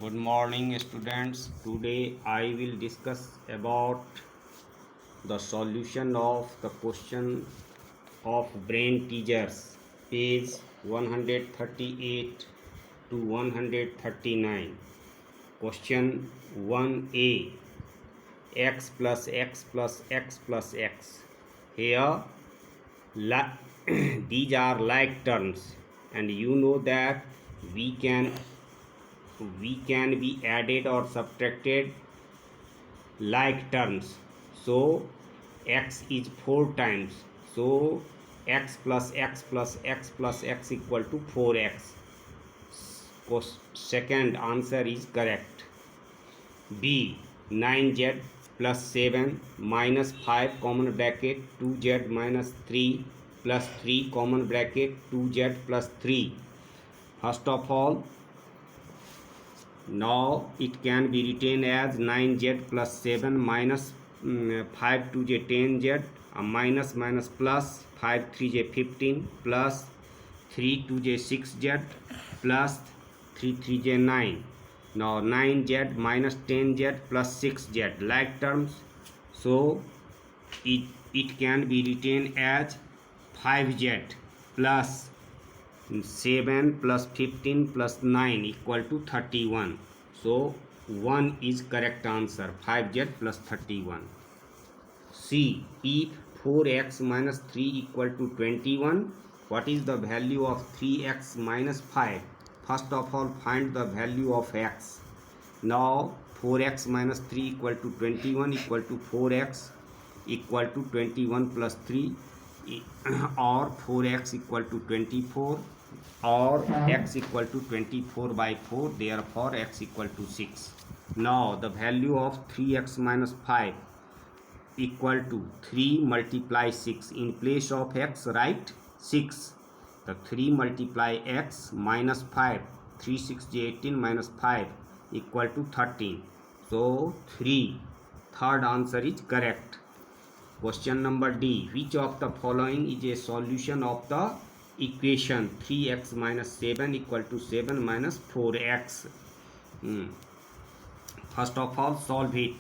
Good morning, students. Today I will discuss about the solution of the question of brain teasers, page 138 to 139. Question 1a, x plus x plus x plus x. Here, these are like terms, and you know that we can be added or subtracted like terms. So x is 4 times, so x plus x plus x plus x equal to 4x. Second answer is correct. B, 9z plus 7 minus 5 common bracket 2z minus 3 plus 3 common bracket 2z plus 3. First of all, now it can be written as 9z plus 7 minus 5 2j 10z, minus minus plus 5 3j 15 plus 3 2j 6z plus 3 3j 9. Now 9z minus 10z plus 6z like terms, so it can be written as 5z plus 7 plus 15 plus 9 equal to 31. So 1 is correct answer, 5z plus 31. C, if 4x minus 3 equal to 21, what is the value of 3x minus 5? First of all, find the value of x. Now 4x minus 3 equal to 21 equal to 4x equal to 21 plus 3 or 4x equal to 24 or x equal to 24 by 4, therefore x equal to 6. Now the value of 3x minus 5 equal to 3 multiply 6. In place of x, write 6. The 3 multiply x minus 5, 3 6 18 minus 5 equal to 13. So 3, third answer is correct. Question number D, which of the following is a solution of the equation 3x minus 7 equal to 7 minus 4x? First of all, solve it.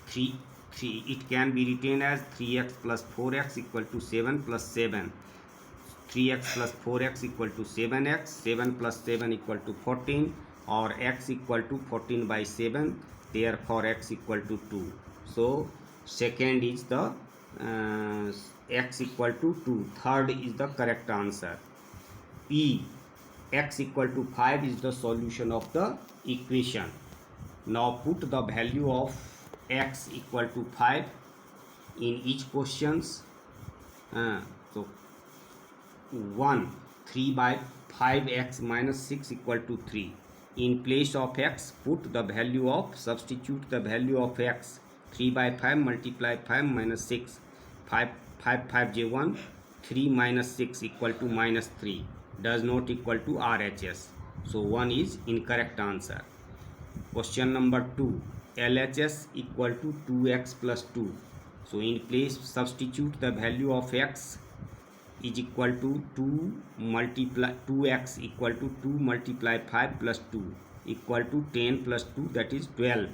3 it can be written as 3x plus 4x equal to 7 plus 7. 3x plus 4x equal to 7x, 7 plus 7 equal to 14, or x equal to 14 by 7, therefore x equal to 2. So second is the x equal to 2. Third is the correct answer. P, x equal to 5 is the solution of the equation. Now put the value of x equal to 5 in each questions. So 1, 3 by 5x minus 6 equal to 3. In place of x, put the value of, substitute the value of x. 3 by 5 multiply 5 minus 6. 5 5j 1. 3 minus 6 equal to minus 3. Does not equal to RHS. So 1 is incorrect answer. Question number 2. LHS equal to 2x plus 2. So in place, substitute the value of x is equal to 2 multiply 2x equal to 2 multiply 5 plus 2 equal to 10 plus 2, that is 12.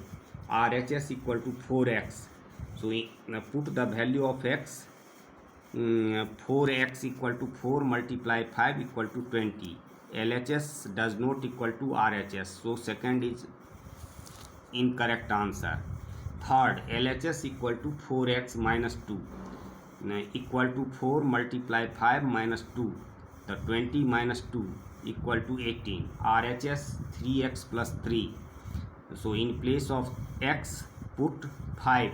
RHS equal to 4x. So put the value of x. 4x equal to 4 multiply 5 equal to 20. LHS does not equal to RHS. So second is incorrect answer. Third, LHS equal to 4x minus 2 equal to 4 multiply 5 minus 2. The 20 minus 2 equal to 18. RHS 3x plus 3. So in place of x, put 5.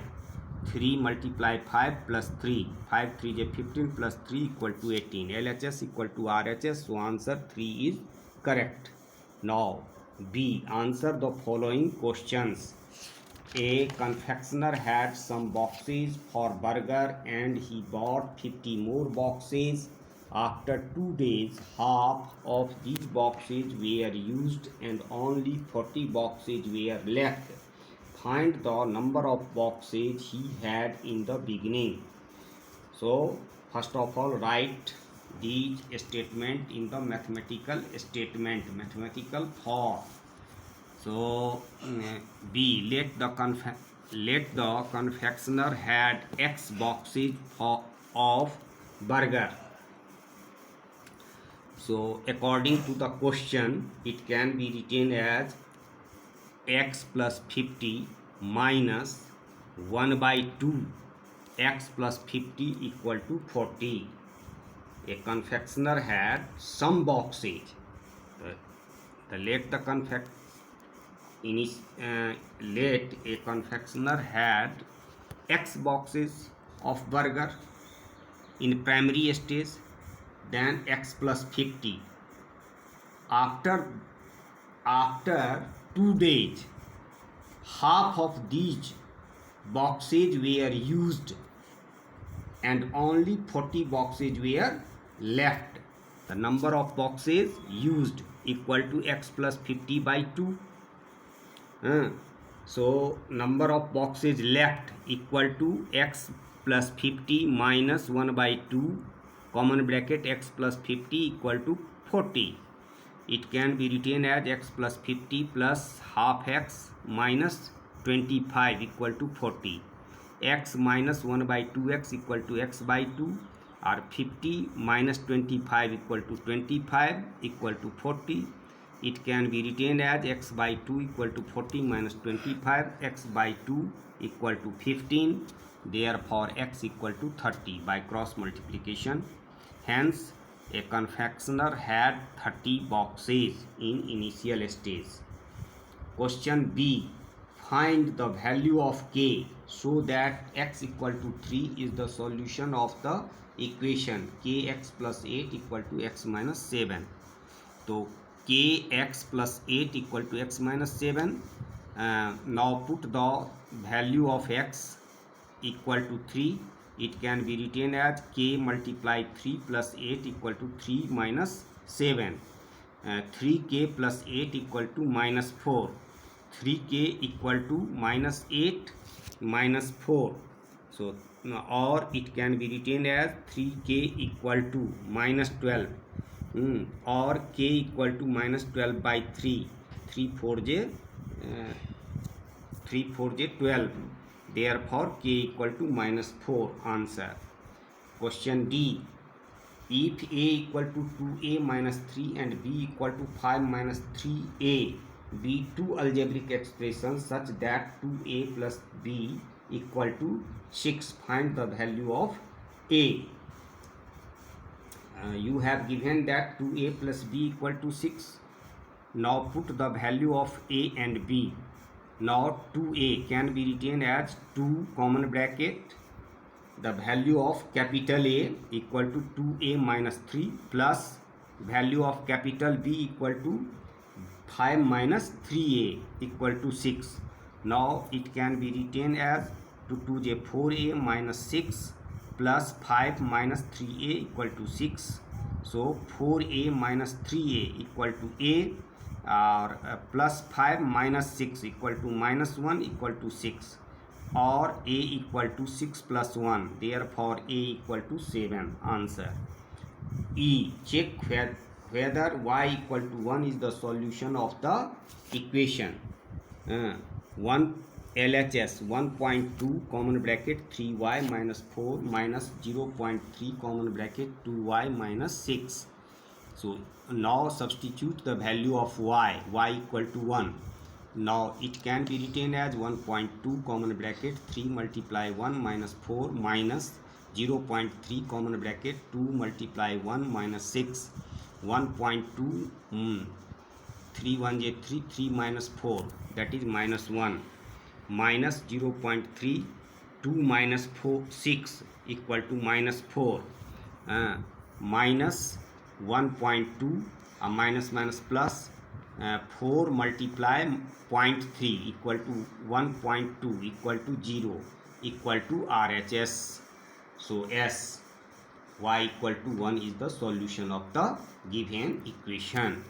3 multiply 5 plus 3. 5 3 15 plus 3 equal to 18. LHS equal to RHS. So answer 3 is correct. Now B, answer the following questions. A confectioner had some boxes for burger and he bought 50 more boxes. After 2 days, half of these boxes were used and only 40 boxes were left. Find the number of boxes he had in the beginning. So first of all, write these statement in the mathematical form. So B, let the confectioner had X boxes of burger. So according to the question, it can be written as x plus 50 minus 1 by 2 x plus 50 equal to 40. A confectioner had some boxes. Let a confectioner had x boxes of burger in primary stage, then x plus 50. After 2 days, half of these boxes were used and only 40 boxes were left. The number of boxes used equal to x plus 50 by 2. So number of boxes left equal to x plus 50 minus 1 by 2 common bracket x plus 50 equal to 40. It can be written as x plus 50 plus half x minus 25 equal to 40. X minus 1 by 2x equal to x by 2, or 50 minus 25 equal to 25 equal to 40. It can be written as x by 2 equal to 40 minus 25, x by 2 equal to 15. Therefore x equal to 30 by cross multiplication. Hence a confectioner had 30 boxes in initial stage. Question B. Find the value of k so that x equal to 3 is the solution of the equation kx plus 8 equal to x minus 7. So kx plus 8 equal to x minus 7. Now put the value of x equal to 3. It can be written as k multiply 3 plus 8 equal to 3 minus 7. 3k plus 8 equal to minus 4. 3k equal to minus 8 minus 4. So or it can be written as 3k equal to minus 12. Or k equal to minus 12 by 3. 3 4 j 12. Therefore k equal to minus 4. Answer. Question D. If a equal to 2a minus 3 and b equal to 5 minus 3a be two algebraic expressions such that 2a plus b equal to 6, find the value of a. You have given that 2a plus b equal to 6. Now put the value of a and b. Now 2a can be written as 2 common bracket the value of capital A equal to 2a minus 3 plus value of capital B equal to 5 minus 3a equal to 6. Now it can be written as 2 4a minus 6 plus 5 minus 3a equal to 6. So 4a minus 3a equal to a, or plus 5 minus 6 equal to minus 1 equal to 6, or a equal to 6 plus 1. Therefore a equal to 7. Answer. E. Check whether y equal to 1 is the solution of the equation. 1 LHS 1.2 common bracket 3y minus 4 minus 0.3 common bracket 2y minus 6. So now substitute the value of y equal to 1. Now it can be written as 1.2 common bracket 3 multiply 1 minus 4 minus 0.3 common bracket 2 multiply 1 minus 6. 1.2 3 1 j 3 3 minus 4, that is minus 1, minus 0.3 2 minus 4 6 equal to minus 4, minus 1.2 minus minus plus 4 multiply 0.3 equal to 1.2 equal to 0 equal to RHS. So S, y equal to 1 is the solution of the given equation.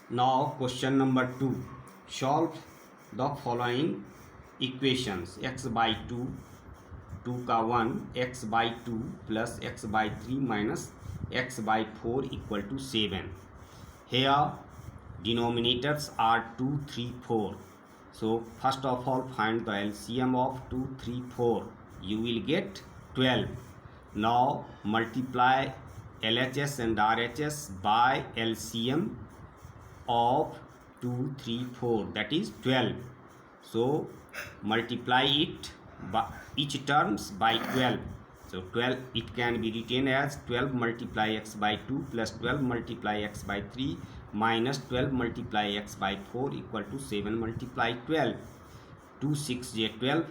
Now question number 2. Solve the following equations. X by 2 का 1, x by 2 plus x by 3 minus x by 4 equal to 7. Here denominators are 2, 3, 4. So first of all find the LCM of 2, 3, 4. You will get 12. Now multiply LHS and RHS by LCM of 2, 3, 4, that is 12. So multiply it by each terms by 12. So 12, it can be written as 12 multiply x by 2 plus 12 multiply x by 3 minus 12 multiply x by 4 equal to 7 multiply 12. 2 6 j 12.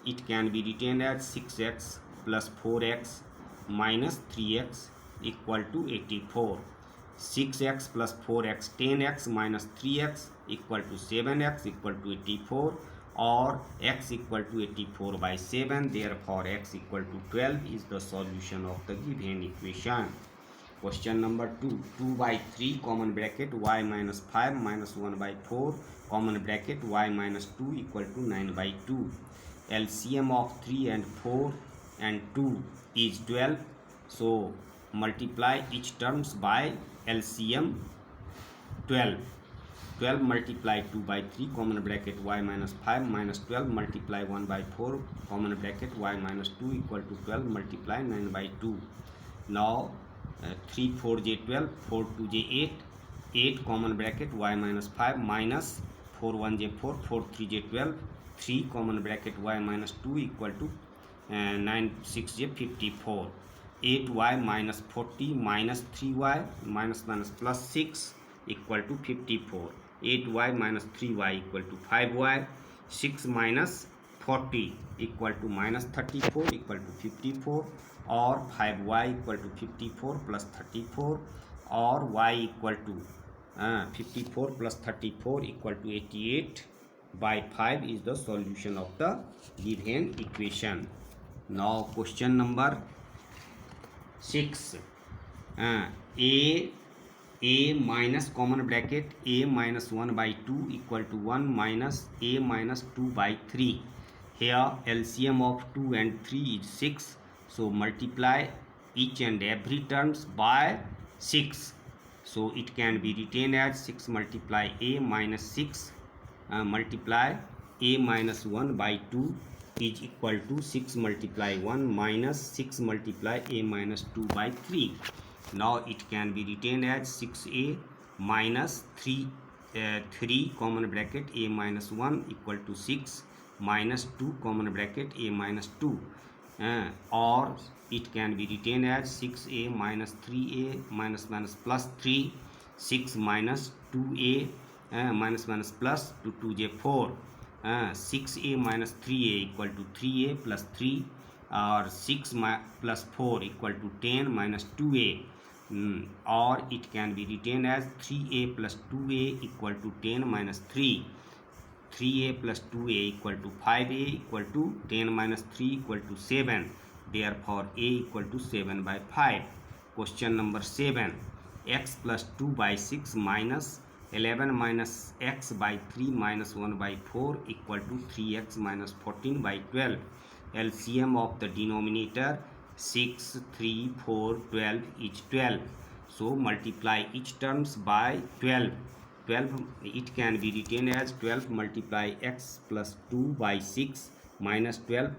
It can be written as 6x plus 4x minus 3x equal to 84. 6x plus 4x 10x minus 3x equal to 7x equal to 84, or x equal to 84 by 7. Therefore x equal to 12 is the solution of the given equation. Question number 2. 2 by 3 common bracket y minus 5 minus 1 by 4 common bracket y minus 2 equal to 9 by 2. LCM of 3 and 4 and 2 is 12. So multiply each terms by LCM 12. 12 multiply 2 by 3 common bracket y minus 5 minus 12 multiply 1 by 4 common bracket y minus 2 equal to 12 multiply 9 by 2. Now 3 4 j 12, 4 2 j 8, 8 common bracket y minus 5 minus 4 1 j 4, 4 3 j 12, 3 common bracket y minus 2 equal to 9 6 j 54. 8y minus 40 minus 3y minus plus 6 equal to 54. 8y minus 3y equal to 5y. 6 minus 40 equal to minus 34 equal to 54, or 5y equal to 54 plus 34, or y equal to 54 plus 34 equal to 88 by 5 is the solution of the given equation. Now question number 6. A minus common bracket a minus 1 by 2 equal to 1 minus a minus 2 by 3. Here LCM of 2 and 3 is 6. So multiply each and every terms by 6. So it can be written as 6 multiply a minus 6 multiply a minus 1 by 2 is equal to 6 multiply 1 minus 6 multiply a minus 2 by 3. Now it can be written as 6a minus 3 common bracket a minus 1 equal to 6 minus 2 common bracket a minus 2, or it can be written as 6a minus 3a minus plus 3, 6 minus 2a minus plus 2j 4, 6a minus 3a equal to 3a plus 3, or 6 plus 4 equal to 10 minus 2a, or it can be written as 3a plus 2a equal to 10 minus 3, 3a plus 2a equal to 5a equal to 10 minus 3 equal to 7. Therefore a equal to 7 by 5. Question number 7. X plus 2 by 6 minus 11 minus x by 3 minus 1 by 4 equal to 3x minus 14 by 12. LCM of the denominator 6, 3, 4, 12 is 12. So multiply each terms by 12. 12, it can be written as 12 multiply x plus 2 by 6 minus 12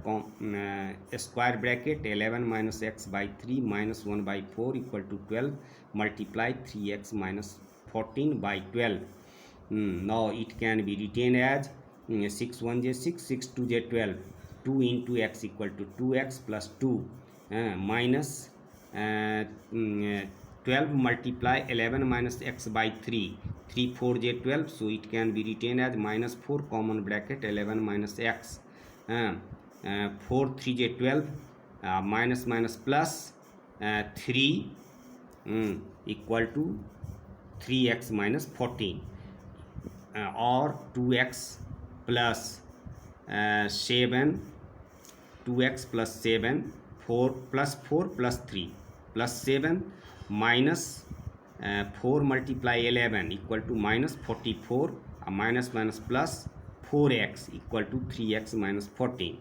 square bracket 11 minus x by 3 minus 1 by 4 equal to 12 multiply 3x minus 14 by 12. Now it can be written as 6 1 j 6, 6 2 j 12, 2 into x equal to 2x plus 2 minus 12 multiply 11 minus x by 3, 3 4 j 12. So it can be written as minus 4 common bracket 11 minus x, 4 3 j 12, minus plus 3 equal to 3x minus 14, or 2x plus 7, 2x plus 7, 4 plus 4 plus 3 plus 7 minus 4 multiply 11 equal to minus 44, minus plus 4x equal to 3x minus 14.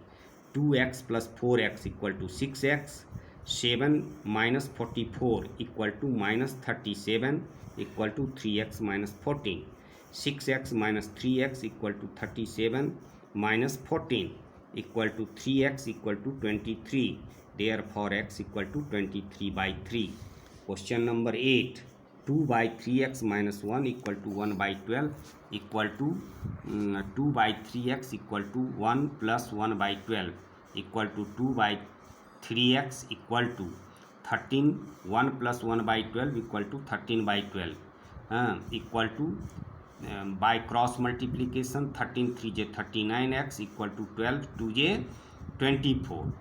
2x plus 4x equal to 6x, 7 minus 44 equal to minus 37 equal to 3x minus 14. 6x minus 3x equal to 37 minus 14 equal to 3x equal to 23. Therefore, x equal to 23 by 3. Question number 8. 2 by 3x minus 1 equal to 1 by 12 equal to 2 by 3x equal to 1 plus 1 by 12 equal to 2 by 3x equal to 13. 1 plus 1 by 12 equal to 13 by 12 equal to by cross multiplication 13 3 j 39x equal to 12 2 j 24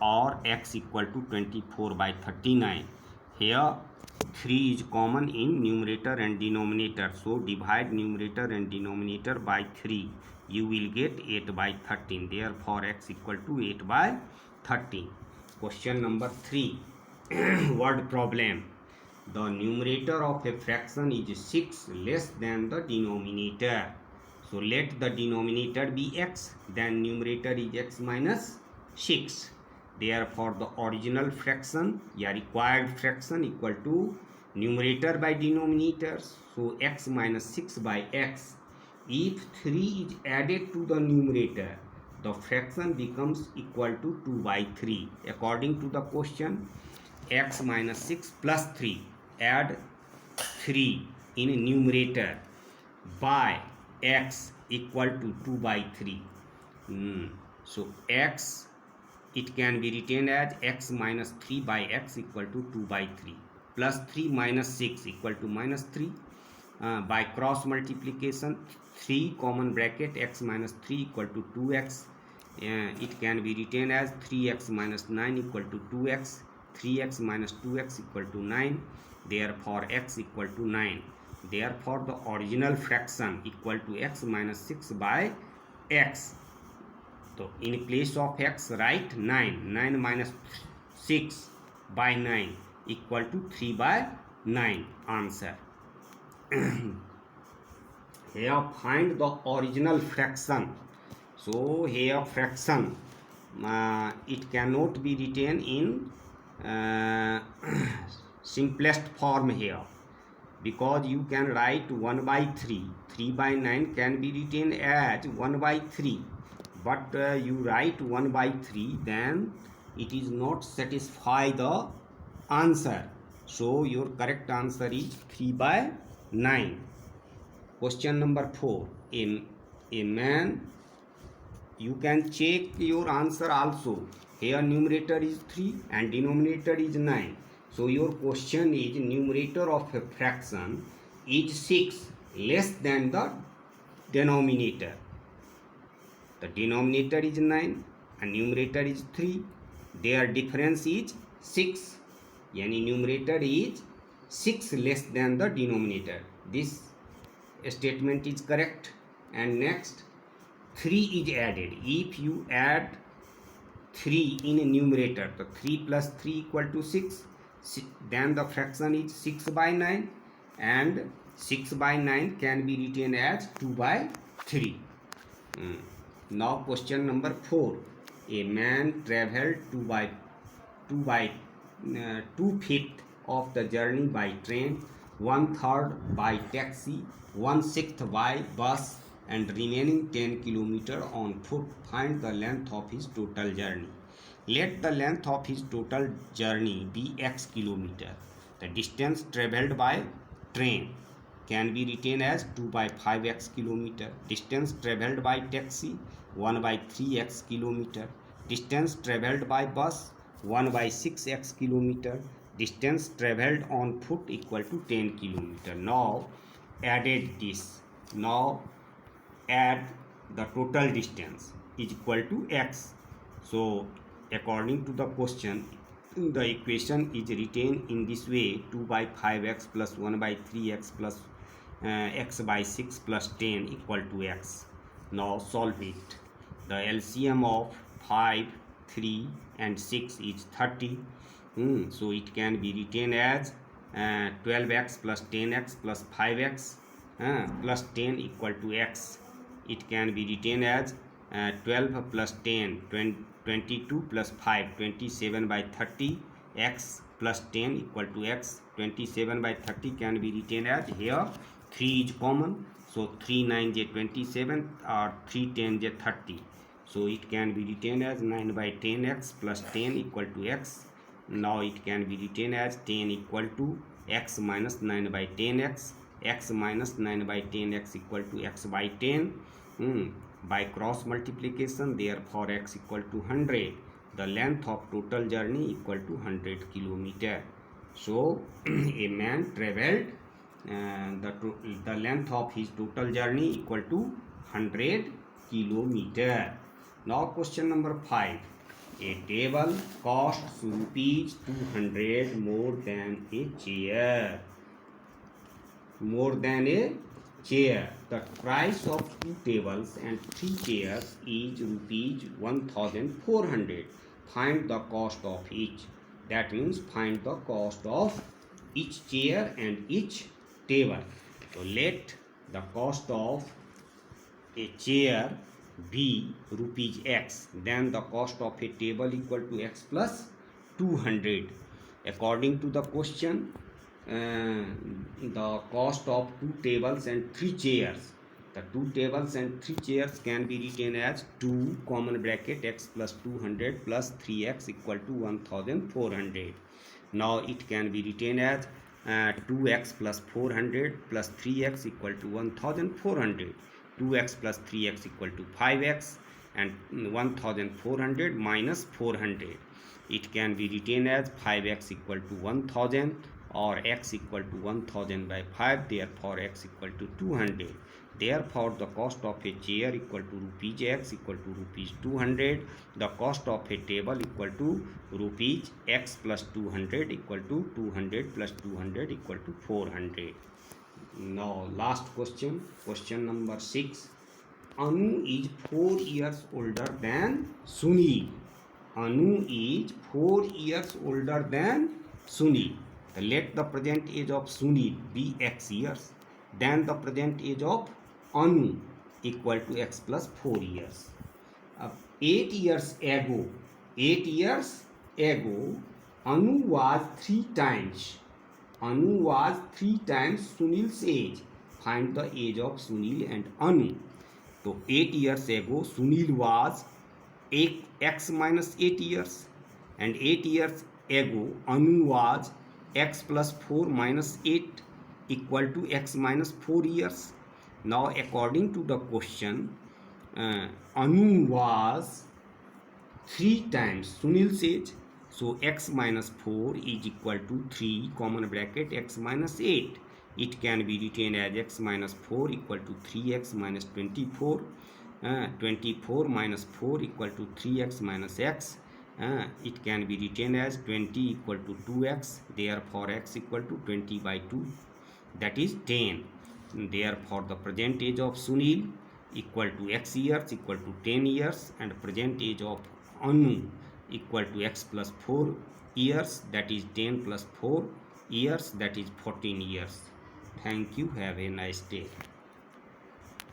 or x equal to 24 by 39. Here 3 is common in numerator and denominator, so divide numerator and denominator by 3. You will get 8 by 13. Therefore, x equal to 8 by 13. Question number 3. Word problem. The numerator of a fraction is 6 less than the denominator. So let the denominator be x, then numerator is x minus 6. Therefore, the original fraction, required fraction equal to numerator by denominator. So x minus 6 by x. If 3 is added to the numerator, the fraction becomes equal to 2 by 3. According to the question, x minus 6 plus 3. Add 3 in numerator by x equal to 2 by 3. So x, it can be written as x minus 3 by x equal to 2 by 3 plus 3 minus 6 equal to minus 3. By cross multiplication 3 common bracket x minus 3 equal to 2x. It can be written as 3x minus 9 equal to 2x. 3x minus 2x equal to 9. Therefore, x equal to 9. Therefore, the original fraction equal to x minus 6 by x. So, in place of x, write 9. 9 minus 6 by 9 equal to 3 by 9. Answer. Here, find the original fraction. So, here fraction, it cannot be written in simplest form here, because you can write 1 by 3. 3 by 9 can be written as 1 by 3, but you write 1 by 3, then it is not satisfy the answer. So your correct answer is 3 by 9. Question number 4. A man, you can check your answer also. Here numerator is 3 and denominator is 9. So your question is numerator of a fraction is 6 less than the denominator. The denominator is 9 and numerator is 3. Their difference is 6. Yani numerator is 6 less than the denominator. This statement is correct. And next, 3 is added. If you add 3 in numerator, so 3 plus 3 equal to 6. Then the fraction is 6 by 9, and 6 by 9 can be written as 2 by 3. Now question number 4. A man traveled 2/5 of the journey by train, 1/3 by taxi, 1/6 by bus, and remaining 10 km on foot. Find the length of his total journey. Let the length of his total journey be x kilometer. The distance traveled by train can be written as 2 by 5x kilometer. Distance traveled by taxi, 1 by 3x kilometer. Distance traveled by bus, 1 by 6x kilometer. Distance traveled on foot equal to 10 kilometer. Now added this. Now add the total distance is equal to x. So according to the question, the equation is written in this way: 2 by 5x plus 1 by 3x plus x by 6 plus 10 equal to x. Now solve it. The LCM of 5, 3 and 6 is 30. So it can be written as 12x plus 10x plus 5x plus 10 equal to x. It can be written as 12 plus 10, 22 plus 5, 27 by 30 x plus 10 equal to x. 27 by 30 can be written as, here 3 is common, so 3 9 is 27 or 3 10 is 30. So it can be written as 9 by 10x plus 10 equal to x. Now it can be written as 10 equal to x minus 9 by 10x. X minus 9 by 10x equal to x by 10. By cross multiplication, therefore x equal to 100. The length of total journey equal to 100 kilometer. So a man traveled, the length of his total journey equal to 100 kilometer. Now question number 5. A table costs rupees 200 more than a chair. More than a chair. The price of 2 tables and 3 chairs is rupees 1400. Find the cost of each. That means find the cost of each chair and each table. So let the cost of a chair be rupees x, then the cost of a table equal to x plus 200. According to the question, the cost of 2 tables and 3 chairs. The 2 tables and 3 chairs can be written as 2 common bracket x plus 200 plus 3x equal to 1400. Now it can be written as 2x plus 400 plus 3x equal to 1400. 2x plus 3x equal to 5x and 1400 minus 400. It can be written as 5x equal to 1000 or x equal to 1000 by 5. Therefore x equal to 200. Therefore the cost of a chair equal to rupees x equal to rupees 200. The cost of a table equal to rupees x plus 200 equal to 200 plus 200 equal to 400. Now last question, question number 6. Anu is 4 years older than Sunil. Anu is 4 years older than Sunil. Let the present age of Sunil be x years. Then the present age of Anu equal to x plus 4 years. 8 years ago, Anu was 3 times. Anu was 3 times Sunil's age. Find the age of Sunil and Anu. So 8 years ago Sunil was x minus 8 years, and 8 years ago Anu was x plus 4 minus 8 equal to x minus 4 years. Now according to the question, Anu was 3 times Sunil's age. So x minus 4 is equal to 3 common bracket x minus 8. It can be written as x minus 4 equal to 3x minus 24. 24 minus 4 equal to 3x minus x. It can be written as 20 equal to 2x. Therefore x equal to 20 by 2. That is 10. Therefore the present age of Sunil equal to x years equal to 10 years, and present age of Anu equal to x plus 4 years, that is 10 plus 4 years, that is 14 years. Thank you. Have a nice day.